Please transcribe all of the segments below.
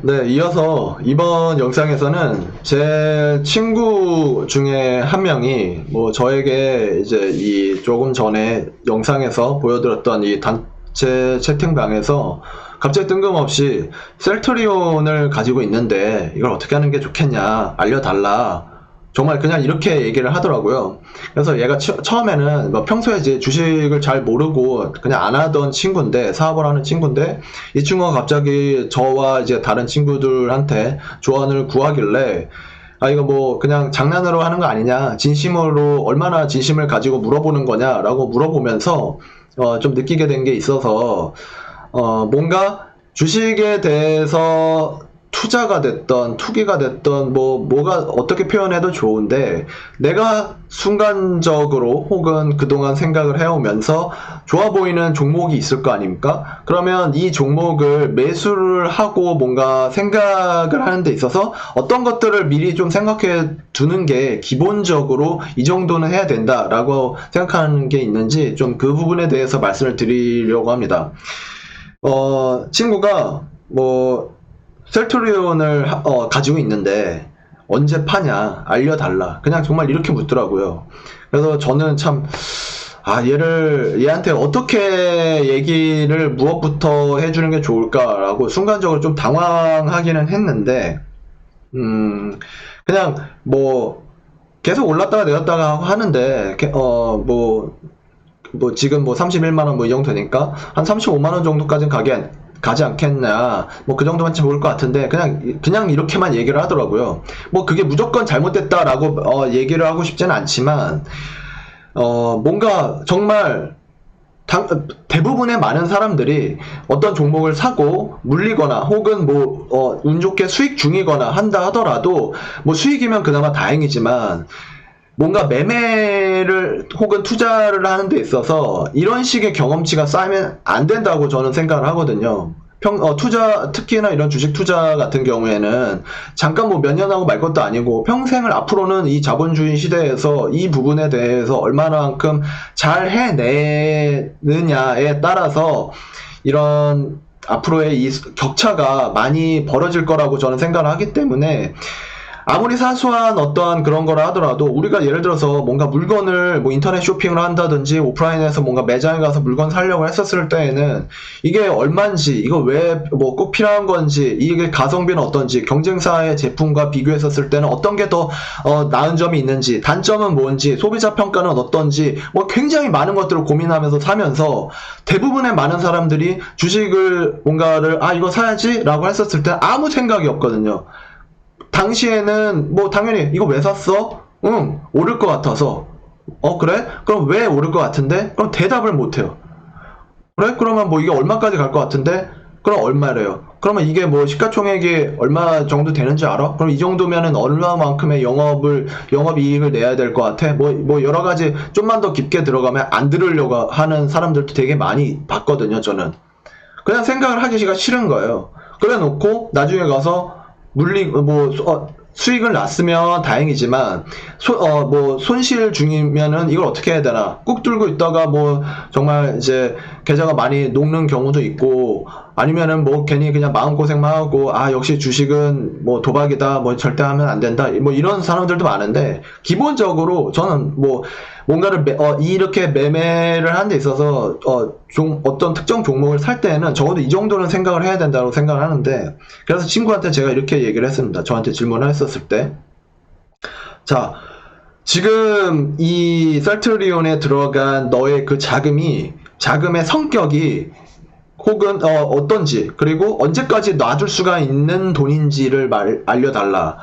네, 이어서 이번 영상에서는 제 친구 중에 한 명이 저에게 이제 이 조금 전에 영상에서 보여드렸던 이 단체 채팅방에서 갑자기 뜬금없이 셀트리온을 가지고 있는데 이걸 어떻게 하는 게 좋겠냐 알려달라, 정말 그냥 이렇게 얘기를 하더라고요. 그래서 얘가 처음에는 평소에 이제 주식을 잘 모르고 그냥 안 하던 친구인데, 사업을 하는 친구인데, 이 친구가 갑자기 저와 이제 다른 친구들한테 조언을 구하길래, 이거 그냥 장난으로 하는 거 아니냐, 진심으로 얼마나 진심을 가지고 물어보는 거냐라고 물어보면서 좀 느끼게 된 게 있어서, 뭔가 주식에 대해서 투자가 됐던 투기가 됐던 뭐가 어떻게 표현해도 좋은데, 내가 순간적으로 혹은 그동안 생각을 해오면서 좋아 보이는 종목이 있을 거 아닙니까? 그러면 이 종목을 매수를 하고 뭔가 생각을 하는 데 있어서 어떤 것들을 미리 좀 생각해 두는 게 기본적으로 이 정도는 해야 된다라고 생각하는 게 있는지, 좀 그 부분에 대해서 말씀을 드리려고 합니다. 친구가 셀트리온을 가지고 있는데 언제 파냐 알려달라, 그냥 정말 이렇게 묻더라고요. 그래서 저는 참 얘한테 어떻게 얘기를 무엇부터 해주는 게 좋을까라고 순간적으로 좀 당황하기는 했는데, 그냥 계속 올랐다가 내렸다가 하는데, 지금 31만원 이 정도 되니까 한 35만원 정도까지는 가지 않겠냐, 그 정도만 좋을 것 같은데, 그냥 이렇게만 얘기를 하더라고요. 그게 무조건 잘못됐다라고 얘기를 하고 싶지는 않지만, 뭔가 정말 대부분의 많은 사람들이 어떤 종목을 사고 물리거나 혹은 운 좋게 수익 중이거나 한다 하더라도, 수익이면 그나마 다행이지만, 뭔가 매매를 혹은 투자를 하는 데 있어서 이런 식의 경험치가 쌓이면 안 된다고 저는 생각을 하거든요. 투자, 특히나 이런 주식 투자 같은 경우에는 잠깐 몇 년 하고 말 것도 아니고 평생을, 앞으로는 이 자본주의 시대에서 이 부분에 대해서 얼마나만큼 잘 해내느냐에 따라서 이런 앞으로의 이 격차가 많이 벌어질 거라고 저는 생각을 하기 때문에, 아무리 사소한 어떠한 그런 거라 하더라도, 우리가 예를 들어서 뭔가 물건을 인터넷 쇼핑을 한다든지 오프라인에서 뭔가 매장에 가서 물건 사려고 했었을 때에는 이게 얼마인지, 이거 왜 꼭 필요한 건지, 이게 가성비는 어떤지, 경쟁사의 제품과 비교했었을 때는 어떤 게 더 나은 점이 있는지, 단점은 뭔지, 소비자 평가는 어떤지, 굉장히 많은 것들을 고민하면서 사면서, 대부분의 많은 사람들이 주식을 뭔가를 이거 사야지 라고 했었을 때 아무 생각이 없거든요. 당시에는 당연히 이거 왜 샀어? 응, 오를 것 같아서. 그래? 그럼 왜 오를 것 같은데? 그럼 대답을 못해요. 그래? 그러면 이게 얼마까지 갈 것 같은데? 그럼 얼마래요? 그러면 이게 시가총액이 얼마 정도 되는지 알아? 그럼 이 정도면은 얼마만큼의 영업이익을 내야 될 것 같아? 여러 가지 좀만 더 깊게 들어가면 안 들으려고 하는 사람들도 되게 많이 봤거든요, 저는. 그냥 생각을 하기가 싫은 거예요. 그래 놓고 나중에 가서 수익을 났으면 다행이지만, 손실 중이면은 이걸 어떻게 해야 되나, 꾹 들고 있다가 정말 이제 계좌가 많이 녹는 경우도 있고, 아니면은 괜히 그냥 마음고생만 하고, 역시 주식은 도박이다, 절대 하면 안 된다, 이런 사람들도 많은데, 기본적으로 저는 뭔가를 이렇게 매매를 하는 데 있어서 어떤 특정 종목을 살 때에는 적어도 이 정도는 생각을 해야 된다고 생각을 하는데, 그래서 친구한테 제가 이렇게 얘기를 했습니다. 저한테 질문을 했었을 때, 자, 지금 이 셀트리온에 들어간 너의 그 자금의 성격이 혹은 어떤지, 그리고 언제까지 놔줄 수가 있는 돈인지를 알려달라.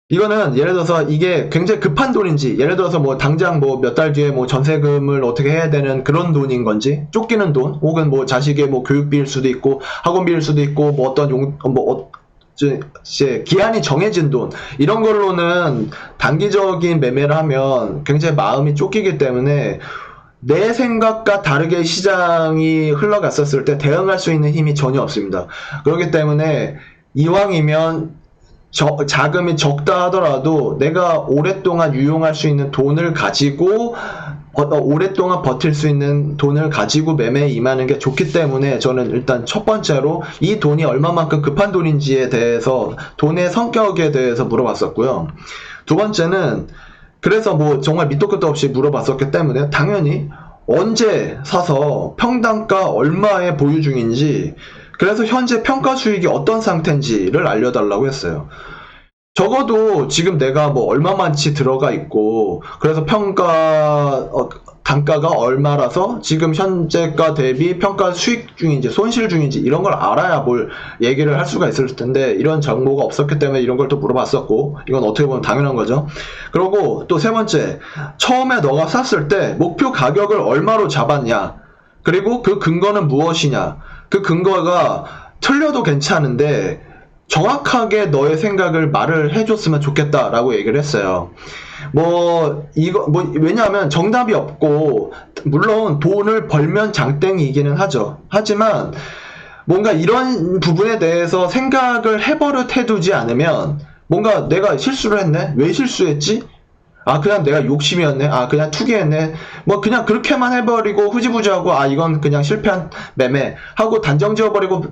이거는 예를 들어서 이게 굉장히 급한 돈인지, 예를 들어서 당장 몇 달 뒤에 전세금을 어떻게 해야 되는 그런 돈인 건지, 쫓기는 돈, 혹은 자식의 교육비일 수도 있고 학원비일 수도 있고 어떤 기한이 정해진 돈, 이런 걸로는 단기적인 매매를 하면 굉장히 마음이 쫓기기 때문에, 내 생각과 다르게 시장이 흘러갔었을 때 대응할 수 있는 힘이 전혀 없습니다. 그렇기 때문에 이왕이면 자금이 적다 하더라도 내가 오랫동안 유용할 수 있는 돈을 가지고 오랫동안 버틸 수 있는 돈을 가지고 매매에 임하는 게 좋기 때문에 저는 일단 첫 번째로 이 돈이 얼마만큼 급한 돈인지에 대해서 돈의 성격에 대해서 물어봤었고요. 두 번째는 그래서 뭐 정말 밑도 끝도 없이 물어봤었기 때문에 당연히 언제 사서 평당가 얼마에 보유 중인지, 그래서 현재 평가 수익이 어떤 상태인지를 알려달라고 했어요. 적어도 지금 내가 뭐 얼마만치 들어가 있고, 그래서 단가가 얼마라서 지금 현재가 대비 평가 수익 중인지 손실 중인지 이런 걸 알아야 뭘 얘기를 할 수가 있을 텐데, 이런 정보가 없었기 때문에 이런 걸 또 물어봤었고, 이건 어떻게 보면 당연한 거죠. 그리고 또 세 번째, 처음에 너가 샀을 때 목표 가격을 얼마로 잡았냐, 그리고 그 근거는 무엇이냐. 그 근거가 틀려도 괜찮은데 정확하게 너의 생각을 말을 해줬으면 좋겠다라고 얘기를 했어요. 왜냐하면 정답이 없고, 물론 돈을 벌면 장땡이기는 하죠. 하지만 뭔가 이런 부분에 대해서 생각을 해버릇 해두지 않으면, 뭔가 내가 실수를 했네? 왜 실수했지? 그냥 내가 욕심이었네. 그냥 투기했네. 뭐 그냥 그렇게만 해버리고 흐지부지하고 이건 그냥 실패한 매매 하고 단정 지어버리고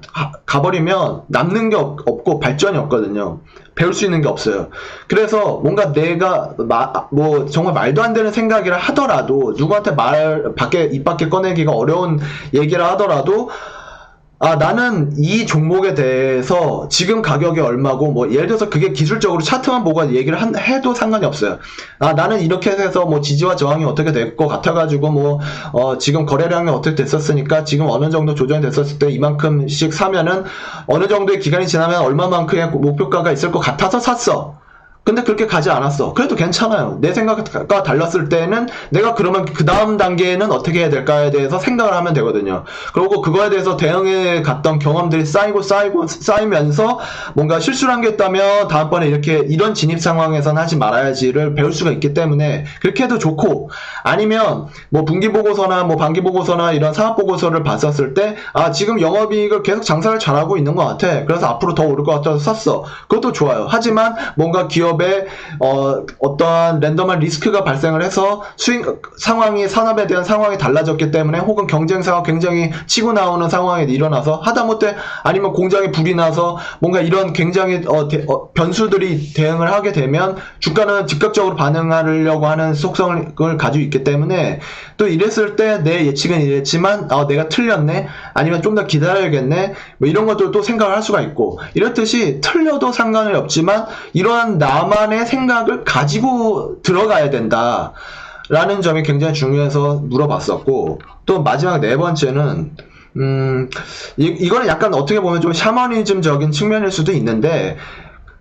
가버리면 남는 게 없고 발전이 없거든요. 배울 수 있는 게 없어요. 그래서 뭔가 내가 정말 말도 안 되는 생각이라 하더라도, 누구한테 입 밖에 꺼내기가 어려운 얘기를 하더라도, 나는 이 종목에 대해서 지금 가격이 얼마고, 뭐 예를 들어서 그게 기술적으로 차트만 보고 얘기를 해도 상관이 없어요. 나는 이렇게 해서 뭐 지지와 저항이 어떻게 될 것 같아가지고 지금 거래량이 어떻게 됐었으니까 지금 어느 정도 조정이 됐었을 때 이만큼씩 사면은 어느 정도의 기간이 지나면 얼마만큼의 목표가가 있을 것 같아서 샀어. 근데 그렇게 가지 않았어. 그래도 괜찮아요. 내 생각과 달랐을 때는 내가 그러면 그 다음 단계는 어떻게 해야 될까에 대해서 생각을 하면 되거든요. 그리고 그거에 대해서 대응해 갔던 경험들이 쌓이면서 뭔가 실수를 한 게 있다면 다음번에 이런 진입 상황에서는 하지 말아야지를 배울 수가 있기 때문에 그렇게 해도 좋고, 아니면 뭐 분기보고서나 뭐 반기보고서나 이런 사업보고서를 봤었을 때 지금 영업이익을 계속 장사를 잘하고 있는 것 같아. 그래서 앞으로 더 오를 것 같아서 샀어. 그것도 좋아요. 하지만 뭔가 기업의 어떠한 랜덤한 리스크가 발생을 해서 산업에 대한 상황이 달라졌기 때문에, 혹은 경쟁사가 굉장히 치고 나오는 상황이 일어나서 하다못해 아니면 공장에 불이 나서 뭔가 이런 굉장히 변수들이 대응을 하게 되면 주가는 즉각적으로 반응하려고 하는 속성을 가지고 있기 때문에, 또 이랬을 때 내 예측은 이랬지만 내가 틀렸네, 아니면 좀 더 기다려야겠네, 뭐 이런 것들도 생각을 할 수가 있고, 이렇듯이 틀려도 상관이 없지만 이러한 나만의 생각을 가지고 들어가야 된다 라는 점이 굉장히 중요해서 물어봤었고, 또 마지막 네 번째는 이거는 약간 어떻게 보면 좀 샤머니즘적인 측면일 수도 있는데,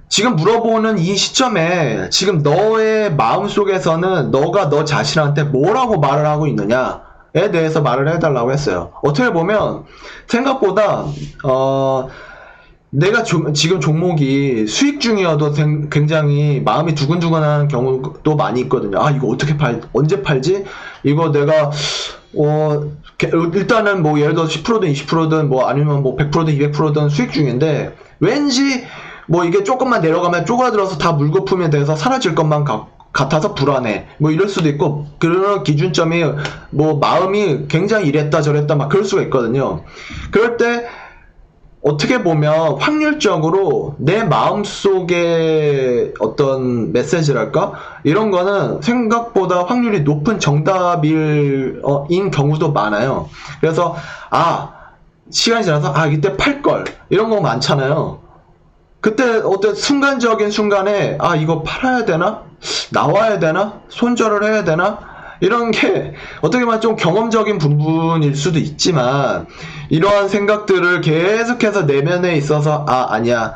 지금 물어보는 이 시점에 지금 너의 마음속에서는 너가 너 자신한테 뭐라고 말을 하고 있느냐에 대해서 말을 해달라고 했어요. 어떻게 보면 생각보다 내가 지금 종목이 수익 중이어도 굉장히 마음이 두근두근하는 경우도 많이 있거든요. 이거 언제 팔지? 이거 내가 일단은 뭐 예를 들어 10%든 20%든 뭐 아니면 뭐 100%든 200%든 수익 중인데, 왠지 뭐 이게 조금만 내려가면 쪼그라들어서 다 물거품에 대해서 사라질 것만 같아서 불안해. 뭐 이럴 수도 있고, 그런 기준점이 뭐 마음이 굉장히 이랬다 저랬다 막 그럴 수가 있거든요. 그럴 때 어떻게 보면 확률적으로 내 마음속에 어떤 메시지랄까? 이런 거는 생각보다 확률이 높은 정답인 경우도 많아요. 그래서 시간이 지나서 이때 팔걸, 이런 거 많잖아요. 그때 어떤 순간에 이거 팔아야 되나? 나와야 되나? 손절을 해야 되나? 이런 게 어떻게 보면 좀 경험적인 부분일 수도 있지만, 이러한 생각들을 계속해서 내면에 있어서 아니야,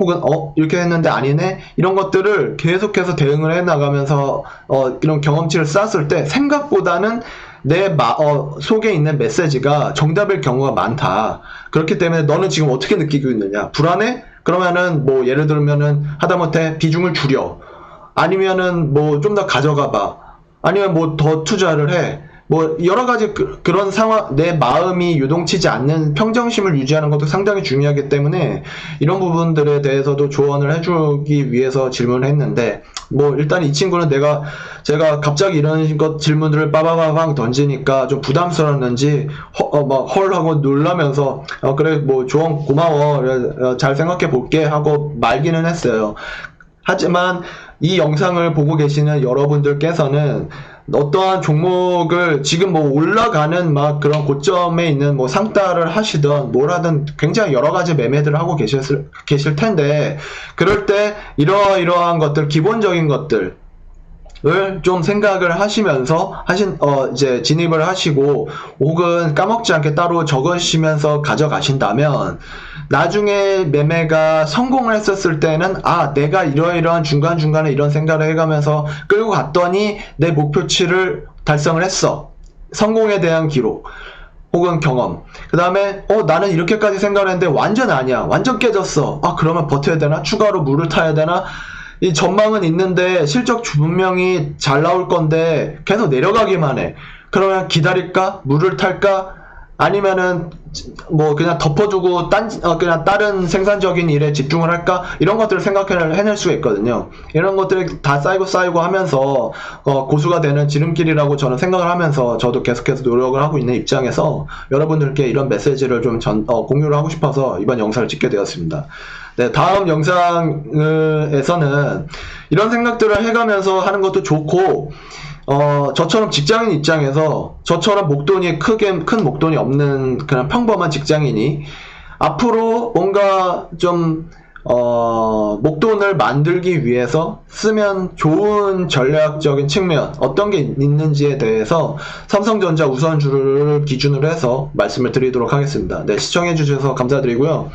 혹은 이렇게 했는데 아니네, 이런 것들을 계속해서 대응을 해나가면서 이런 경험치를 쌓았을 때 생각보다는 내 속에 있는 메시지가 정답일 경우가 많다. 그렇기 때문에 너는 지금 어떻게 느끼고 있느냐? 불안해? 그러면은 뭐 예를 들면은 하다못해 비중을 줄여, 아니면은 뭐 좀 더 가져가 봐, 아니면 뭐 더 투자를 해, 뭐 여러 가지 그런 상황, 내 마음이 유동치지 않는 평정심을 유지하는 것도 상당히 중요하기 때문에 이런 부분들에 대해서도 조언을 해주기 위해서 질문을 했는데, 뭐 일단 이 친구는 제가 갑자기 이런 것 질문들을 빠바바방 던지니까 좀 부담스러웠는지 막 헐 하고 놀라면서 그래 뭐 조언 고마워, 잘 생각해 볼게 하고 말기는 했어요. 하지만 이 영상을 보고 계시는 여러분들께서는 어떠한 종목을 지금 뭐 올라가는 막 그런 고점에 있는 뭐 상따를 하시던 뭘 하든 굉장히 여러 가지 매매들을 하고 계실 텐데, 그럴 때 이러한 것들, 기본적인 것들 을 좀 생각을 하시면서 이제 진입을 하시고, 혹은 까먹지 않게 따로 적으시면서 가져가신다면 나중에 매매가 성공을 했었을 때는 내가 이러이러한 중간중간에 이런 생각을 해가면서 끌고 갔더니 내 목표치를 달성을 했어. 성공에 대한 기록 혹은 경험. 그 다음에 나는 이렇게까지 생각을 했는데 완전 아니야, 완전 깨졌어. 그러면 버텨야 되나? 추가로 물을 타야 되나? 이 전망은 있는데 실적 분명히 잘 나올 건데 계속 내려가기만 해. 그러면 기다릴까? 물을 탈까? 아니면은 뭐 그냥 덮어두고 그냥 다른 생산적인 일에 집중을 할까? 이런 것들을 해낼 수가 있거든요. 이런 것들이 다 쌓이고 하면서 고수가 되는 지름길이라고 저는 생각을 하면서 저도 계속해서 노력을 하고 있는 입장에서 여러분들께 이런 메시지를 좀 공유를 하고 싶어서 이번 영상을 찍게 되었습니다. 네, 다음 영상에서는 이런 생각들을 해가면서 하는 것도 좋고, 저처럼 직장인 입장에서 저처럼 큰 목돈이 없는 그냥 평범한 직장인이 앞으로 뭔가 좀 목돈을 만들기 위해서 쓰면 좋은 전략적인 측면 어떤 게 있는지에 대해서 삼성전자 우선주를 기준으로 해서 말씀을 드리도록 하겠습니다. 네, 시청해 주셔서 감사드리고요.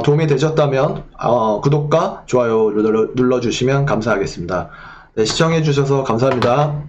도움이 되셨다면 구독과 좋아요 눌러주시면 감사하겠습니다. 네, 시청해 주셔서 감사합니다.